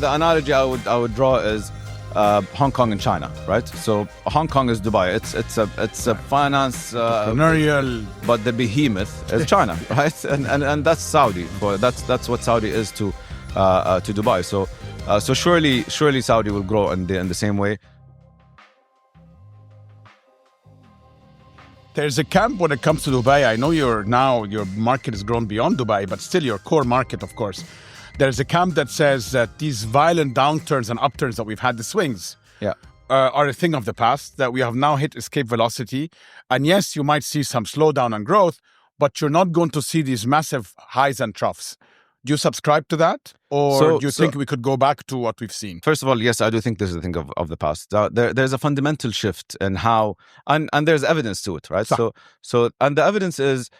The analogy I would draw is Hong Kong and China, right? So Hong Kong is Dubai. It's a finance entrepreneurial, but the behemoth is China, right? And that's Saudi. That's what Saudi is to Dubai. So surely Saudi will grow in the same way. There's a camp when it comes to Dubai. I know your market has grown beyond Dubai, but still your core market, of course. There's a camp that says that these violent downturns and upturns that we've had, the swings, are a thing of the past, that we have now hit escape velocity. And yes, you might see some slowdown and growth, but you're not going to see these massive highs and troughs. Do you subscribe to that? Or do you think we could go back to what we've seen? First of all, yes, I do think this is a thing of the past. There's a fundamental shift in how, and there's evidence to it, right? So and the evidence is,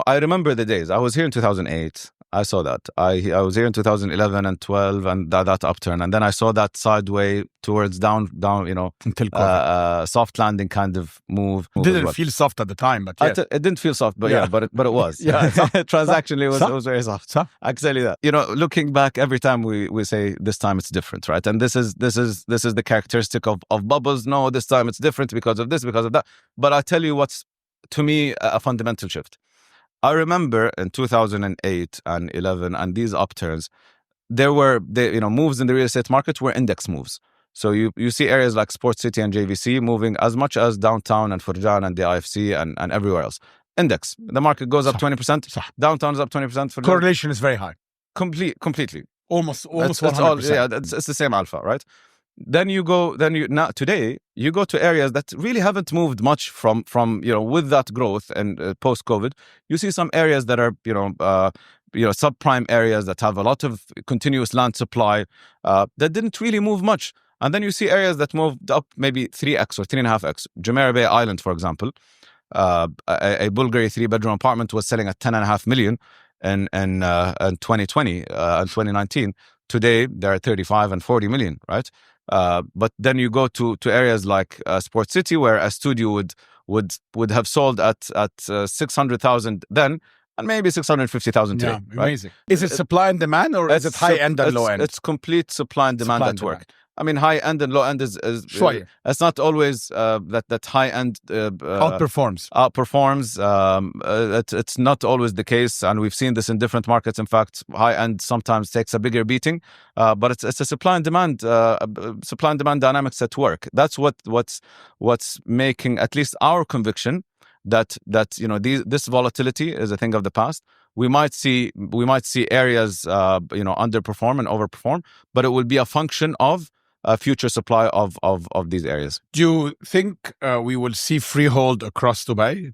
I remember the days. I was here in 2008. I saw that. I was here in 2011 and 12 and that upturn. And then I saw that sideway towards down, until soft landing kind of move. It didn't feel soft at the time, but yeah. It didn't feel soft, but but it was. Transactionally, it was very soft. I can tell you that. Looking back, every time we say this time it's different, right? And this is the characteristic of bubbles. No, this time it's different because of this, because of that. But I tell you what's, to me, a fundamental shift. I remember in 2008 and 11 and these upturns, there were moves in the real estate market were index moves. So you see areas like Sports City and JVC moving as much as downtown and Furjan and the IFC and everywhere else. Index. The market goes up 20%. Downtown is up 20%. Correlation is very high. Completely. Almost 100%. It's the same alpha, right? Today you go to areas that really haven't moved much from with that growth and post COVID. You see some areas that are subprime areas that have a lot of continuous land supply that didn't really move much. And then you see areas that moved up maybe 3x or 3.5x. Jumeirah Bay Island, for example, a Bulgari 3-bedroom apartment was selling at 10.5 million in 2020 and 2019. Today they're at 35 and 40 million, right? But then you go to areas like Sports City, where a studio would have sold at 600,000 then, and maybe 650,000 today. Yeah, amazing. Right? Is it supply and demand, or is it high end and low end? It's complete supply and demand at work. I mean, high end and low end is it's not always that high end outperforms. It's not always the case, and we've seen this in different markets. In fact, high end sometimes takes a bigger beating, but it's a supply and demand dynamics at work. That's what's making at least our conviction that this volatility is a thing of the past. We might see areas underperform and overperform, but it will be a function of future supply of these areas. Do you think we will see freehold across Dubai?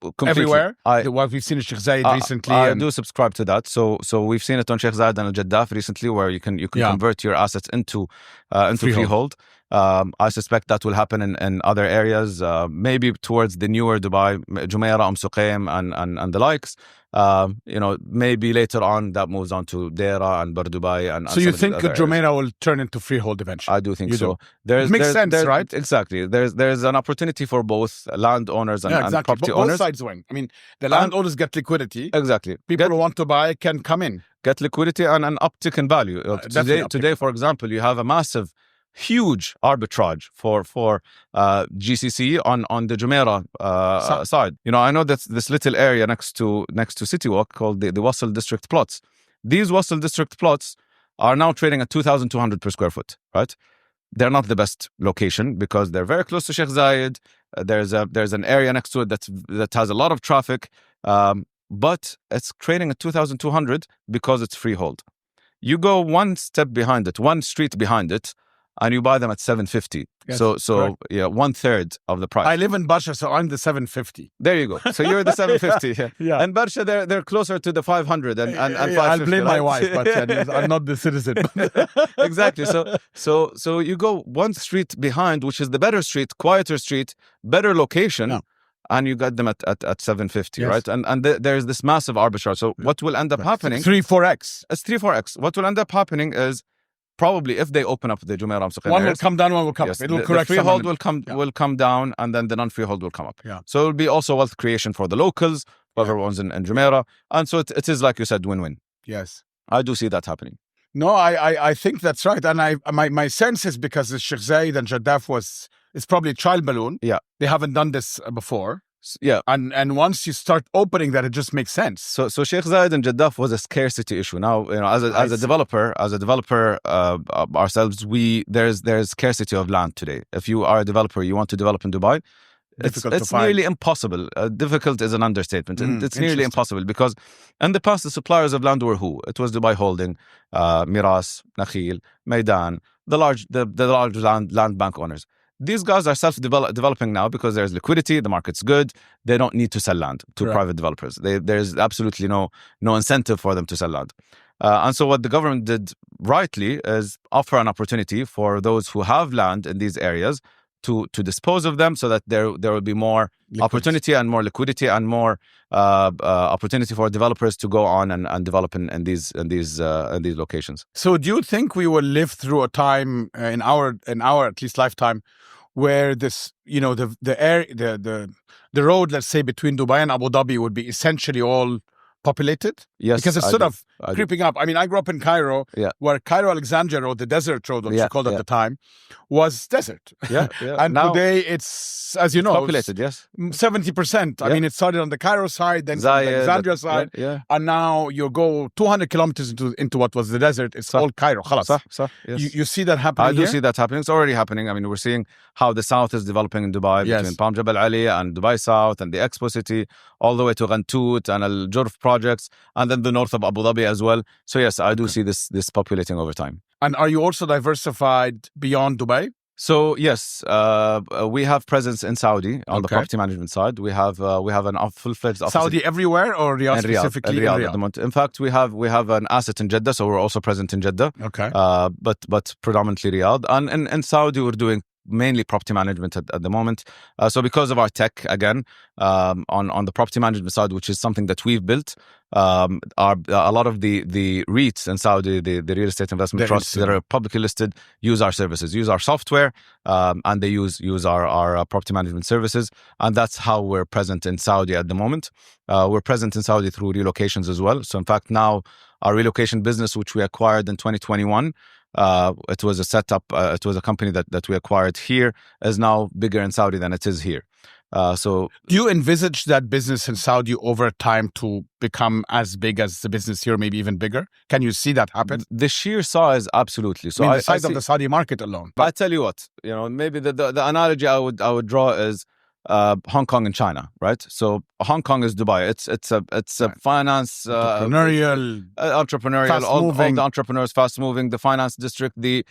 Completely. Everywhere? What we've seen in Sheikh Zayed recently. I do subscribe to that. So we've seen it on Sheikh Zayed and Al Jaddaf recently, where you can convert your assets into freehold. I suspect that will happen in other areas, maybe towards the newer Dubai, Jumeirah, Suqaim and the likes. Maybe later on that moves on to Deira and Bardubai. And so you think Jumeirah will turn into freehold eventually? I do think so. It makes sense, right? Exactly. There's an opportunity for both landowners and property owners. Both sides win. I mean, the landowners get liquidity. Exactly. People who want to buy can come in. Get liquidity and an uptick in value. Today, for example, you have a huge arbitrage for GCC on the Jumeirah side. I know that this little area next to City Walk called the Wasl District plots. These Wasl District plots are now trading at 2,200 per square foot, right? They're not the best location because they're very close to Sheikh Zayed. There's an area next to it that has a lot of traffic, but it's trading at 2,200 because it's freehold. You go one step behind it, one street behind it, and you buy them at 750. Yes, so correct. 1/3 of the price. I live in Barsha, so I'm the 750. There you go. So you're the 750. Yeah. And Barsha, they're closer to the 500 and 550. I'll blame my wife, but I'm not the citizen. Exactly. So you go one street behind, which is the better street, quieter street, better location. No. And you got them at 750, yes. right? And there's this massive arbitrage. So what will end up happening? 3-4x. It's 3-4x. What will end up happening is, probably if they open up the Jumeirah Suqaim one will come down, one will come up. It will correct. The freehold will come down, and then the non-freehold will come up. Yeah. So it will be also wealth creation for the locals, whoever owns in Jumeirah. And so it is, like you said, win-win. Yes. I do see that happening. No, I think that's right. And my sense is because the Sheikh Zayed and Jaddaf it's probably a trial balloon. Yeah. They haven't done this before. Yeah. And once you start opening that, it just makes sense. So Sheikh Zayed and Jaddaf was a scarcity issue. Now, as a developer ourselves, there's scarcity of land today. If you are a developer, you want to develop in Dubai, it's nearly impossible. Difficult is an understatement. It's nearly impossible because in the past, the suppliers of land were who? It was Dubai Holding, Miras, Nakhil, Maidan, the large land bank owners. These guys are self-developing now because there's liquidity, the market's good, they don't need to sell land to private developers. There's absolutely no incentive for them to sell land. And so what the government did rightly is offer an opportunity for those who have land in these areas to dispose of them so that there will be more opportunity and more liquidity and more opportunity for developers to go on and develop in these locations. So do you think we will live through a time in our at least lifetime where this, the road, let's say, between Dubai and Abu Dhabi would be essentially all populated? Yes, because it's sort of creeping up. I mean, I grew up in Cairo, where Cairo-Alexandria Road, the desert road, what you called at the time, was desert. Yeah. And now, today it's, as you know, populated. Yes, 70%. I mean, it started on the Cairo side, then the Alexandria side, and now you go 200 kilometers into what was the desert. It's all Cairo. Yes. You see that happening? I do see that happening. It's already happening. I mean, we're seeing how the south is developing in Dubai, between Palm Jebel Ali and Dubai South and the Expo City, all the way to Ghantut and Al Jurf projects, and then the north of Abu Dhabi as well. So yes, I do see this populating over time. And are you also diversified beyond Dubai? So yes, we have presence in Saudi on the property management side. We have an full-fledged office. Saudi everywhere or Riyadh specifically? In Riyadh at the moment. In fact, we have an asset in Jeddah, so we're also present in Jeddah. Okay. But predominantly Riyadh, and in Saudi we're doing mainly property management at the moment. So because of our tech, again, on the property management side, which is something that we've built, a lot of the REITs in Saudi, the real estate investment trusts that are publicly listed, use our services, use our software, and they use our property management services. And that's how we're present in Saudi at the moment. We're present in Saudi through relocations as well. So in fact, now our relocation business, which we acquired in 2021, it was a setup. It was a company that we acquired here, is now bigger in Saudi than it is here. So, do you envisage that business in Saudi over time to become as big as the business here, maybe even bigger? Can you see that happen? The sheer size, absolutely. So, the size of the Saudi market alone. But I tell you what, maybe the analogy I would draw is Hong Kong and China, right? So Hong Kong is Dubai. It's a finance entrepreneurial, all the entrepreneurs, fast moving, the finance district, the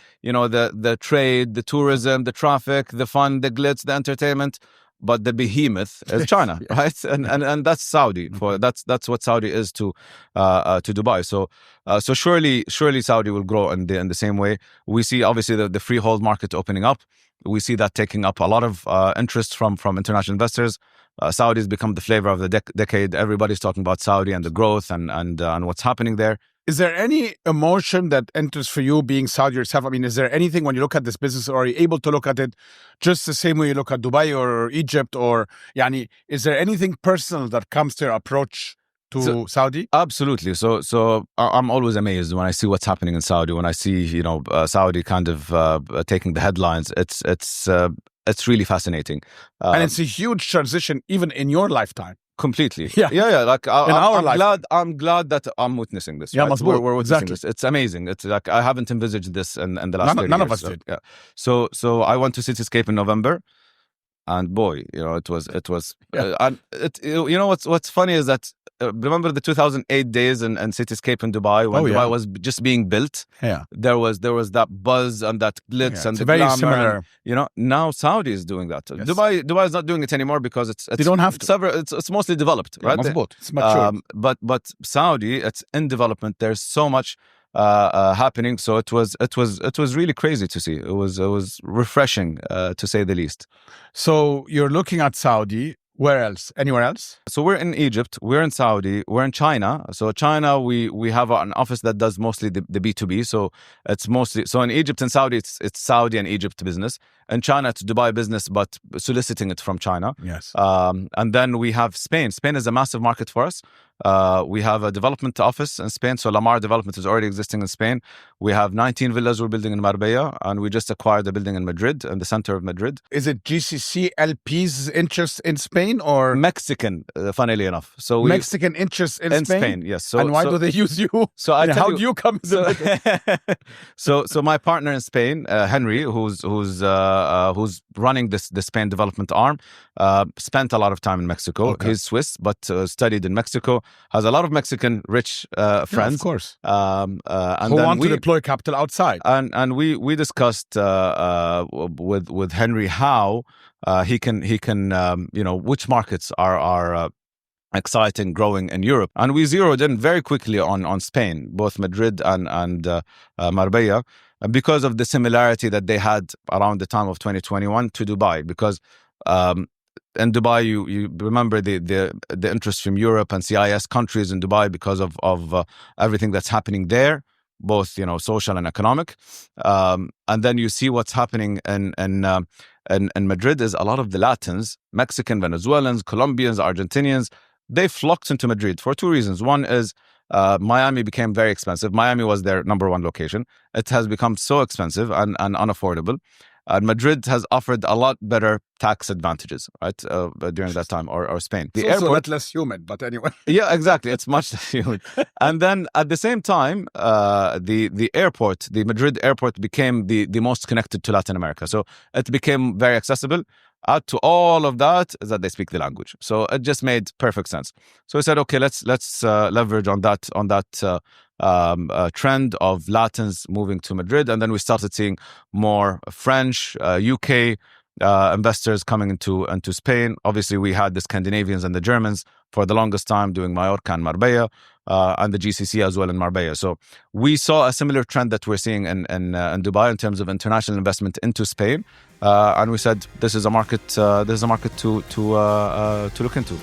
trade, the tourism, the traffic, the fun, the glitz, the entertainment. But the behemoth is China, right? And that's Saudi. That's what Saudi is to Dubai. So surely Saudi will grow in the same way. We see obviously the freehold market opening up. We see that taking up a lot of interest from international investors. Saudi's become the flavor of the decade. Everybody's talking about Saudi and the growth and what's happening there. Is there any emotion that enters for you being Saudi yourself? I mean, is there anything when you look at this business, or are you able to look at it just the same way you look at Dubai or Egypt? Or, is there anything personal that comes to your approach to Saudi? Absolutely. So I'm always amazed when I see what's happening in Saudi. When I see Saudi kind of taking the headlines, it's really fascinating, and it's a huge transition even in your lifetime. Completely. Yeah. Like I'm glad that I'm witnessing this. Yeah, right? We're witnessing this. It's amazing. It's like I haven't envisaged this in the last 30 years. None of us did. Yeah. So I went to Cityscape in November, and boy, it was. And what's funny is that remember the 2008 days in Cityscape in Dubai when Dubai was just being built. Yeah. There was that buzz and that glitz and the very glamour. Similar. And, now Saudi is doing that. Yes. Dubai is not doing it anymore because they don't have to. It's mostly developed, right? It's mature. But Saudi, it's in development. There's so much happening. So it was really crazy to see. It was refreshing to say the least. So you're looking at Saudi. Where else? Anywhere else? So we're in Egypt, we're in Saudi, we're in China. So China, we have an office that does mostly the B2B. So it's mostly, so in Egypt and Saudi, it's Saudi and Egypt business. In China, it's Dubai business, but soliciting it from China. Yes. And then we have Spain. Spain is a massive market for us. We have a development office in Spain. So Lamar Development is already existing in Spain. We have 19 villas we're building in Marbella, and we just acquired a building in Madrid, in the center of Madrid. Is it GCC LP's interest in Spain or Mexican? Funnily enough, so Mexican interest in Spain? Yes. So, and why do they use you? So how do you come? So my partner in Spain, Henry, who's running the Spain development arm, spent a lot of time in Mexico. Okay. He's Swiss, but studied in Mexico. Has a lot of Mexican rich friends, yeah, of course, and who then want to deploy capital outside. And we discussed with Henry how he can which markets are exciting, growing in Europe, and we zeroed in very quickly on Spain, both Madrid and Marbella, because of the similarity that they had around the time of 2021 to Dubai, because. In Dubai, you remember the interest from Europe and CIS countries in Dubai because of everything that's happening there, both social and economic. And then you see what's happening in Madrid is a lot of the Latins, Mexican, Venezuelans, Colombians, Argentinians, they flocked into Madrid for two reasons. One is Miami became very expensive. Miami was their number one location. It has become so expensive and unaffordable. Madrid has offered a lot better tax advantages, right, during that time, or Spain. The airport, also less humid, but anyway. Yeah, exactly. It's much less humid. And then at the same time, the airport, the Madrid airport, became the most connected to Latin America. So it became very accessible. Add to all of that is that they speak the language. So it just made perfect sense. So we said, okay, let's leverage on that trend of Latins moving to Madrid, and then we started seeing more French, UK investors coming into Spain. Obviously, we had the Scandinavians and the Germans for the longest time doing Mallorca and Marbella, and the GCC as well in Marbella. So we saw a similar trend that we're seeing in Dubai in terms of international investment into Spain, and we said this is a market to look into.